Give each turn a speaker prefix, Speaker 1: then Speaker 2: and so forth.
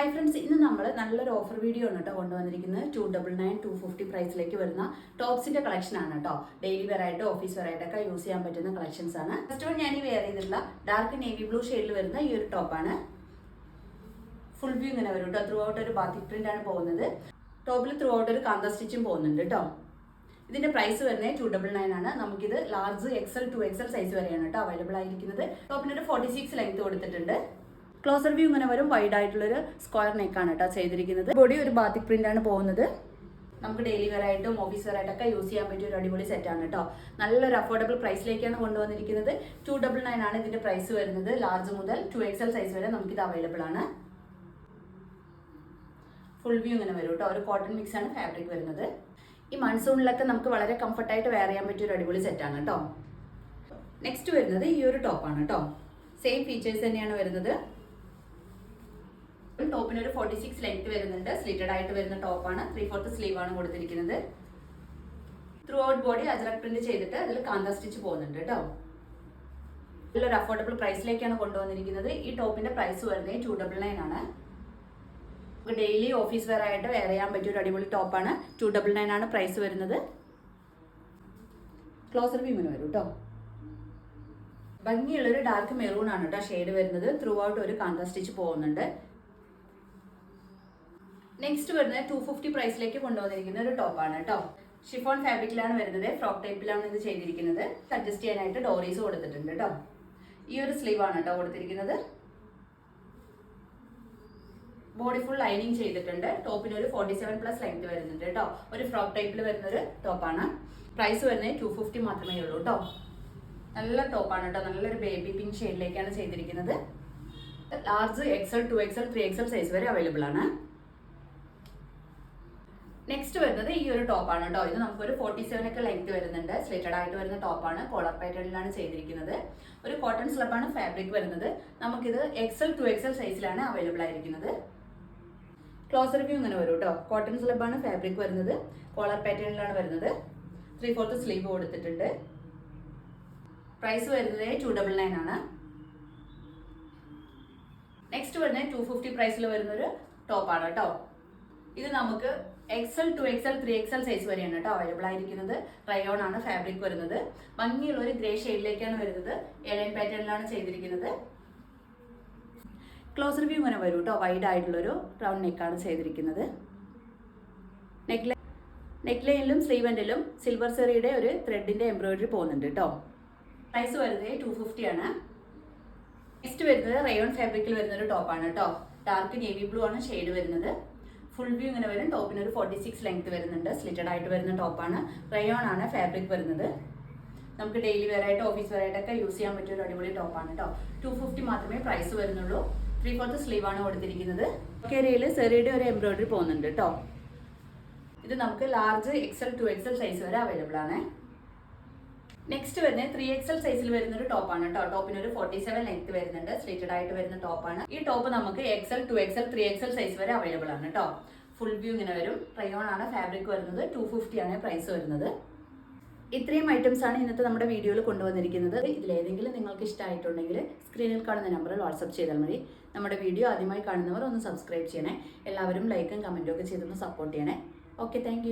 Speaker 1: Hi friends, ഇന്ന് നമ്മൾ നല്ലൊരു ഓഫർ വീഡിയോ ആണ് കേട്ടോ കൊണ്ടുവന്നിരിക്കുന്നത്. 299 250 പ്രൈസിലേക്ക് വരുന്ന ടോപ്സിന്റെ കളക്ഷൻ ആണ് കേട്ടോ. ഡെയിലി വെയർ ആയിട്ട് ഓഫീസ് വെയർ ആയിട്ടൊക്കെ യൂസ് ചെയ്യാൻ പറ്റുന്ന കളക്ഷൻസ് ആണ്. ഫസ്റ്റ് വൺ ഞാൻ ഈ വെയർ ചെയ്തിട്ടുള്ള ഡാർക്ക് നേവി ബ്ലൂ ഷെയ്ഡിൽ വരുന്ന ഈ ഒരു ടോപ്പാണ്. ഫുൾ വ്യൂ ഇങ്ങനെ വരും കേട്ടോ. ത്രൂ ഔട്ട് ഒരു ബാത്തിക് പ്രിന്റ് ആണ് പോകുന്നത്. ടോപ്പിൽ ത്രൂ ഔട്ട് ഒരു കാന്ത സ്റ്റിച്ചും പോകുന്നുണ്ട് കേട്ടോ. ഇതിന്റെ പ്രൈസ് വരുന്നത് 299 ആണ്. നമുക്കിത് ലാർജ് XL 2XL സൈസ് വരെയാണ് കേട്ടോ അവൈലബിൾ ആയിരിക്കുന്നത്. ടോപ്പിനൊരു 46 ലെങ്ത് കൊടുത്തിട്ടുണ്ട്. ക്ലോസർ വ്യൂ ഇങ്ങനെ വരും. വൈഡ് ആയിട്ടുള്ളൊരു സ്ക്വയർ നെക്കാണ് കേട്ടോ ചെയ്തിരിക്കുന്നത്. ബോഡി ഒരു ബാത്തിക് പ്രിന്റ് ആണ് പോകുന്നത്. നമുക്ക് ഡെയിലി വെയർ ആയിട്ടും ഓഫീസ് വെയർ ആയിട്ടൊക്കെ യൂസ് ചെയ്യാൻ പറ്റിയ ഒരു അടിപൊളി സെറ്റാണ് കേട്ടോ. നല്ലൊരു അഫോർഡബിൾ പ്രൈസിലേക്കാണ് കൊണ്ടുവന്നിരിക്കുന്നത്. 299 ആണ് ഇതിന്റെ പ്രൈസ് വരുന്നത്. ലാർജ് മുതൽ 2XL സൈസ് വരെ നമുക്കിത് അവൈലബിൾ ആണ്. ഫുൾ വ്യൂ ഇങ്ങനെ വരും കേട്ടോ. ഒരു കോട്ടൺ മിക്സ് ആണ് ഫാബ്രിക് വരുന്നത്. ഈ മൺസൂണിലൊക്കെ നമുക്ക് വളരെ കംഫർട്ടായിട്ട് വെയർ ചെയ്യാൻ പറ്റിയ ഒരു അടിപൊളി സെറ്റാണ് കേട്ടോ. നെക്സ്റ്റ് വരുന്നത് ഈ ഒരു ടോപ്പാണ് കേട്ടോ. സെയിം ഫീച്ചേഴ്സ് തന്നെയാണ് വരുന്നത്. ടോപ്പിന് ഒരു 46 ലെങ്ത് വരുന്നുണ്ട്. സ്ലിറ്റഡ് ആയിട്ട് വരുന്ന ടോപ്പാണ്. 3/4 സ്ലീവ് ആണ് കൊടുത്തിരിക്കുന്നത്. Through out body ajrak print ചെയ്തിട്ട് അതിൽ കാന്ത സ്റ്റിച്ച് പോകുന്നുണ്ട് കേട്ടോ. നല്ലൊരു അഫോർഡബിൾ പ്രൈസിലേക്കാണ് കൊണ്ടുവന്നിരിക്കുന്നത്. ഈ ടോപ്പിന്റെ പ്രൈസ് വരുന്നത് 299 ആണ്. ഡെയിലി ഓഫീസ് വെയർ ആയിട്ട് വെയർ ചെയ്യാൻ പറ്റിയ ഒരു അടിപൊളി ടോപ്പാണ്. 299 ആണ് പ്രൈസ് വരുന്നത്. ക്ലോസർ വ്യൂ വരും കേട്ടോ. ഭംഗിയുള്ളൊരു ഡാർക്ക് മെറൂൺ ആണ് കേട്ടോ ഷെയ്ഡ് വരുന്നത്. ത്രൂ ഔട്ട് ഒരു കാന്ത സ്റ്റിച്ച് പോകുന്നുണ്ട്. നെക്സ്റ്റ് വരുന്നത് 250 പ്രൈസിലേക്ക് കൊണ്ടുവന്നിരിക്കുന്ന ഒരു ടോപ്പാണ് കേട്ടോ. ഷിഫോൺ ഫാബ്രിക്കിലാണ് വരുന്നത്. ഫ്രോക്ക് ടൈപ്പിലാണ് ഇത് ചെയ്തിരിക്കുന്നത്. അഡ്ജസ്റ്റ് ചെയ്യാനായിട്ട് ഡോറീസ് കൊടുത്തിട്ടുണ്ട് കേട്ടോ. ഈ ഒരു സ്ലീവ് ആണ് കേട്ടോ കൊടുത്തിരിക്കുന്നത്. ബോഡി ഫുൾ ലൈനിങ് ചെയ്തിട്ടുണ്ട്. ടോപ്പിന് ഒരു 47+ ലെങ്ത് വരുന്നുണ്ട് കേട്ടോ. ഒരു ഫ്രോക്ക് ടൈപ്പിൽ വരുന്നൊരു ടോപ്പാണ്. പ്രൈസ് വരുന്നത് 250 മാത്രമേ ഉള്ളൂ കേട്ടോ. നല്ല ടോപ്പാണ് കേട്ടോ. നല്ലൊരു ബേബി പിങ്ക് ഷെയ്ഡിലേക്കാണ് ചെയ്തിരിക്കുന്നത്. Large XL 2XL 3XL size വരെ അവൈലബിൾ ആണ്. നെക്സ്റ്റ് വരുന്നത് ഈ ഒരു ടോപ്പാണ് കേട്ടോ. ഇത് നമുക്കൊരു 47 ഒക്കെ ലെങ്ത് വരുന്നുണ്ട്. സ്ലിറ്റഡ് ആയിട്ട് വരുന്ന ടോപ്പാണ്. കോളർ പാറ്റേണിലാണ് ചെയ്തിരിക്കുന്നത്. ഒരു കോട്ടൺ സ്ലബാണ് ഫാബ്രിക് വരുന്നത്. നമുക്കിത് XL 2XL സൈസിലാണ് അവൈലബിൾ ആയിരിക്കുന്നത്. ക്ലോസർ വ്യൂ ഇങ്ങനെ വരും കേട്ടോ. കോട്ടൺ സ്ലബാണ് ഫാബ്രിക് വരുന്നത്. കോളർ പാറ്റേണിലാണ് വരുന്നത്. 3/4 സ്ലീവ് കൊടുത്തിട്ടുണ്ട്. പ്രൈസ് വരുന്നത് 299 ആണ്. നെക്സ്റ്റ് വരുന്നത് 250 പ്രൈസിൽ വരുന്നൊരു ടോപ്പാണ് കേട്ടോ. ഇത് നമുക്ക് XL 2XL 3XL സൈസ് വരെയാണ് കേട്ടോ അവൈലബിൾ ആയിരിക്കുന്നത്. റയോൺ ആണ് ഫാബ്രിക് വരുന്നത്. ഭംഗിയുള്ള ഒരു ഗ്രേ ഷെയ്ഡിലേക്കാണ് വരുന്നത്. എലൈൻ പാറ്റേണിലാണ് ചെയ്തിരിക്കുന്നത്. ക്ലോസർ വ്യൂ ഇങ്ങനെ വരും കേട്ടോ. വൈഡ് ആയിട്ടുള്ളൊരു റൗണ്ട് നെക്കാണ് ചെയ്തിരിക്കുന്നത്. നെക്ക് ലൈനിലും സ്ലീവ് എൻഡിലും സിൽവർ സെറിയുടെ ഒരു ത്രെഡിന്റെ എംബ്രോയിഡറി പോകുന്നുണ്ട് കേട്ടോ. പ്രൈസ് വരുന്നത് 250 ആണ്. നെക്സ്റ്റ് വരുന്നത് റയോൺ ഫാബ്രിക്കിൽ വരുന്നൊരു ടോപ്പാണ് കേട്ടോ. ഡാർക്ക് നേവി ബ്ലൂ ആണ് ഷെയ്ഡ് വരുന്നത്. ഫുൾ വ്യൂ ഇങ്ങനെ വരും. ടോപ്പിന് ഒരു 46 ലെങ്ത് വരുന്നുണ്ട്. സ്ലിറ്റഡ് ആയിട്ട് വരുന്ന ടോപ്പാണ്. റയോൺ ആണ് ഫാബ്രിക് വരുന്നത്. നമുക്ക് ഡെയിലി വെയർ ആയിട്ട് ഓഫീസ് വെയർ ആയിട്ടൊക്കെ യൂസ് ചെയ്യാൻ പറ്റിയ ഒരു അടിപൊളി ടോപ്പാണ് കേട്ടോ. 250 മാത്രമേ പ്രൈസ് വരുന്നുള്ളൂ. 3/4 സ്ലീവ് ആണ് കൊടുത്തിരിക്കുന്നത്. ഏരിയയിൽ സെറിയുടെ ഒരു എംബ്രോയിഡറി പോകുന്നുണ്ട് കേട്ടോ. ഇത് നമുക്ക് ലാർജ് XL 2XL സൈസ് വരെ അവൈലബിൾ ആണ്. നെക്സ്റ്റ് വരുന്നത് 3XL സൈസിൽ വരുന്ന ഒരു ടോപ്പാണ് കേട്ടോ. ടോപ്പിന് ഒരു 47 ലെങ്ത് വരുന്നുണ്ട്. സ്ലിറ്റഡ് ആയിട്ട് വരുന്ന ടോപ്പാണ്. ഈ ടോപ്പ് നമുക്ക് XL 2XL 3XL സൈസ് വരെ അവൈലബിൾ ആണ് കേട്ടോ. ഫുൾ വ്യൂ ഇങ്ങനെ വരും. റയോൺ ആണ് ഫാബ്രിക് വരുന്നത്. 250 ആണ് പ്രൈസ് വരുന്നത്. ഇത്രയും ഐറ്റംസ് ആണ് ഇന്നത്തെ നമ്മുടെ വീഡിയോയിൽ കൊണ്ടുവന്നിരിക്കുന്നത്. ഇതിലേതെങ്കിലും നിങ്ങൾക്ക് ഇഷ്ടമായിട്ടുണ്ടെങ്കിൽ സ്ക്രീനിൽ കാണുന്ന നമ്പറിൽ വാട്സപ്പ് ചെയ്താൽ മതി. നമ്മുടെ വീഡിയോ ആദ്യമായി കാണുന്നവർ ഒന്ന് സബ്സ്ക്രൈബ് ചെയ്യണേ. എല്ലാവരും ലൈക്കും കമൻറ്റും ഒക്കെ ചെയ്തൊന്ന് സപ്പോർട്ട് ചെയ്യണേ. Okay, thank